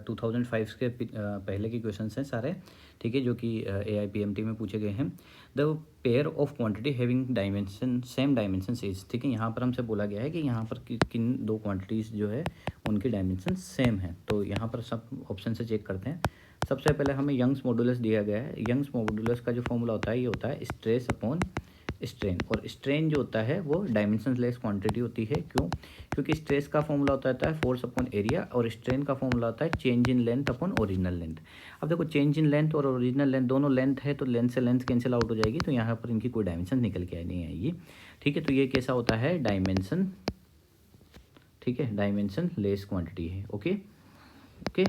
2005 के पहले के क्वेश्चंस हैं सारे, ठीक है, जो कि AIPMT में पूछे गए हैं। The pair of quantity having dimension same dimension is, ठीक है, यहाँ पर हमसे बोला गया है कि यहाँ पर किन दो क्वांटिटीज़ जो है उनकी डायमेंशन सेम है। तो यहाँ पर सब ऑप्शन से चेक करते हैं। सबसे पहले हमें यंग्स मॉडुलस दिया गया है। यंग्स मॉडुलस का जो फॉर्मूला होता है ये होता है स्ट्रेस अपॉन स्ट्रेन, और स्ट्रेन जो होता है वो डायमेंशनलेस क्वांटिटी होती है। क्यों? क्योंकि स्ट्रेस का फॉर्मूला होता है फोर्स अपॉन एरिया, और स्ट्रेन का फॉर्मूला होता है change in length upon original length. अब देखो, चेंज इन लेंथ और ओरिजिनल लेंथ दोनों लेंथ है, तो लेंथ से लेंथ कैंसिल आउट हो जाएगी, तो यहाँ पर इनकी कोई डायमेंशन निकल के नहीं आएगी, ठीक है। तो ये कैसा होता है? डायमेंशन, ठीक है, डायमेंशन लेस क्वांटिटी है। Okay okay,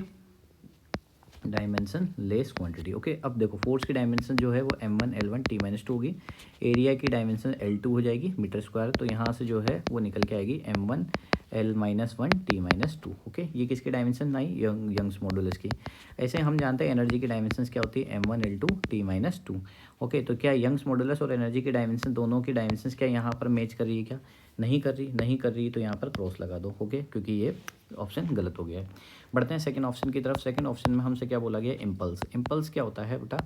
dimension less quantity. Okay, अब देखो फोर्स की डायमेंशन जो है वो m1 l1 t-2 होगी। एरिया की डायमेंशन l2 हो जाएगी मीटर स्क्वायर, तो यहाँ से जो है वो निकल के आएगी m1 l-1 t-2। ओके, ये किसकी डायमेंशन आई? यंग्स मॉडुलस की। ऐसे हम जानते हैं एनर्जी की डायमेंशन क्या होती है? m1 l2 t-2। ओके, तो क्या यंग्स मॉडुलस और एनर्जी की डायमेंशन दोनों की डायमेंशन क्या यहाँ पर मैच कर रही है? क्या नहीं कर रही? नहीं कर रही, तो यहाँ पर क्रॉस लगा दो। ओके, क्योंकि ये ऑप्शन गलत हो गया है। बढ़ते हैं सेकंड ऑप्शन की तरफ। सेकंड ऑप्शन में हमसे क्या बोला गया? इम्पल्स। इम्पल्स क्या होता है बेटा?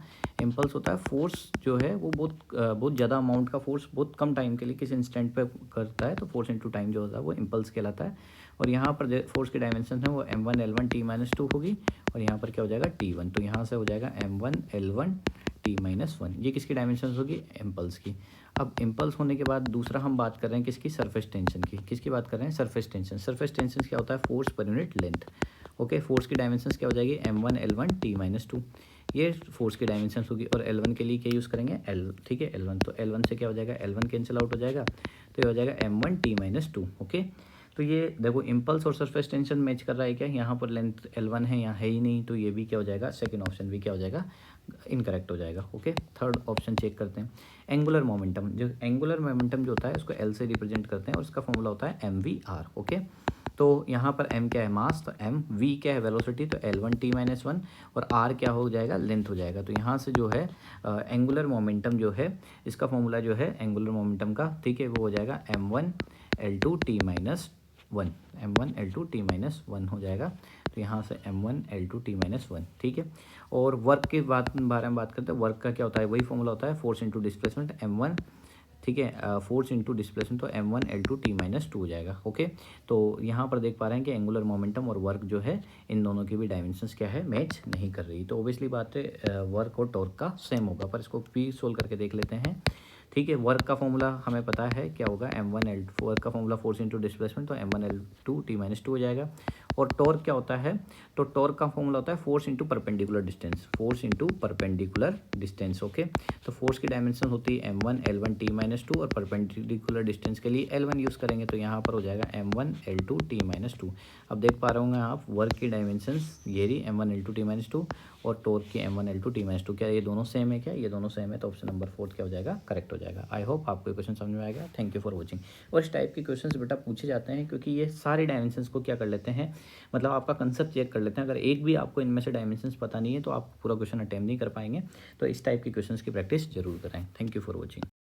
इम्पल्स होता है फोर्स जो है वो बहुत ज़्यादा अमाउंट का फोर्स बहुत कम टाइम के लिए किसी इंस्टेंट पे करता है, तो फोर्स इंटू टाइम जो होता है वो इम्पल्स कहलाता है। और यहाँ पर फोर्स की डायमेंशन है वो m1 l1 t-2 होगी, और यहाँ पर क्या हो जाएगा? t1, तो यहाँ से हो जाएगा m1 l1 t-1। ये किसकी डायमेंशन होगी? इम्पल्स की। अब इम्पल्स होने के बाद दूसरा हम बात कर रहे हैं किसकी? सरफेस टेंशन की। किसकी बात कर रहे हैं? Surface tension. सरफेस टेंशन क्या होता है? Force per unit length. Okay, force की डायमेंशंस क्या हो जाएगी? m1 l1 t-2। ये फोर्स की डायमेंशंस होगी, और L1 के लिए क्या यूज़ करेंगे? L, ठीक है, L1। तो L1 से क्या हो जाएगा? L1 कैंसिल आउट हो जाएगा, तो ये हो जाएगा m1 t-2। ओके, तो ये देखो इम्पल्स और सरफेस टेंशन मैच कर रहा है क्या? यहाँ पर लेंथ L1 है, यहाँ है ही नहीं, तो ये भी क्या हो जाएगा? सेकेंड ऑप्शन भी क्या हो जाएगा? इनकरेक्ट हो जाएगा। ओके, थर्ड ऑप्शन चेक करते हैं। एंगुलर मोमेंटम, जो एंगुलर मोमेंटम जो होता है उसको L से रिप्रेजेंट करते हैं, और उसका फॉर्मूला होता है mvr। ओके, तो यहाँ पर m क्या है? मास, तो m, v क्या है? वेलोसिटी, तो l1 t-1, और r क्या हो जाएगा? लेंथ हो जाएगा। तो यहाँ से जो है एंगुलर मोमेंटम जो है इसका फॉर्मूला जो है एंगुलर मोमेंटम का, ठीक है, वो हो जाएगा m1 l2 t-1, m1 l2 t-1 हो जाएगा। तो यहाँ से m1 l2 t-1, ठीक है। और वर्क के बारे में बात करते हैं। वर्क का क्या होता है? वही फॉर्मूला होता है फोर्स इंटू डिस्प्लेसमेंट m1, ठीक है, फोर्स इंटू डिस्प्लेसमेंट, तो m1 l2 t-2 हो जाएगा। ओके, तो यहाँ पर देख पा रहे हैं कि एंगुलर मोमेंटम और वर्क जो है इन दोनों की भी डायमेंशंस क्या है? मैच नहीं कर रही। तो ओबियसली बात है वर्क और टॉर्क का सेम होगा, पर इसको भी सोल्व करके देख लेते हैं। ठीक है, वर्क का फॉर्मूला हमें पता है क्या होगा? m1 l2, वर्क का फॉर्मूला फोर्स इंटू डिस्प्लेसमेंट, तो m1 l2 t-2 हो जाएगा। और टॉर्क क्या होता है? तो टॉर्क का फॉर्मूला होता है force into perpendicular distance, force into perpendicular distance. Okay, तो फोर्स की डायमेंशन होती है m1 l1 t-2, और परपेंडिकुलर डिस्टेंस के लिए l1 यूज़ करेंगे, तो यहाँ पर हो जाएगा m1 l2 t-2। अब देख पा रहे होंगे आप वर्क की डायमेंशंस ये रही m1 l2 t-2, और टॉर्क की m1 l2 t-2। क्या ये दोनों सेम है? क्या ये दोनों सेम है? तो ऑप्शन नंबर 4 क्या हो जाएगा? करेक्ट हो जाएगा। आई होप आपको ये क्वेश्चन समझ में आएगा। Thank you for watching. और इस टाइप के क्वेश्चंस बेटा पूछे जाते हैं क्योंकि ये सारे डायमेंशंस को क्या कर लेते हैं, मतलब आपका कंसेप्ट चेक कर लेते हैं। अगर एक भी आपको इनमें से डायमेंशंस पता नहीं है तो आप पूरा क्वेश्चन अटेम्प्ट नहीं कर पाएंगे। तो इस टाइप के क्वेश्चंस की प्रैक्टिस जरूर करें। Thank you for watching.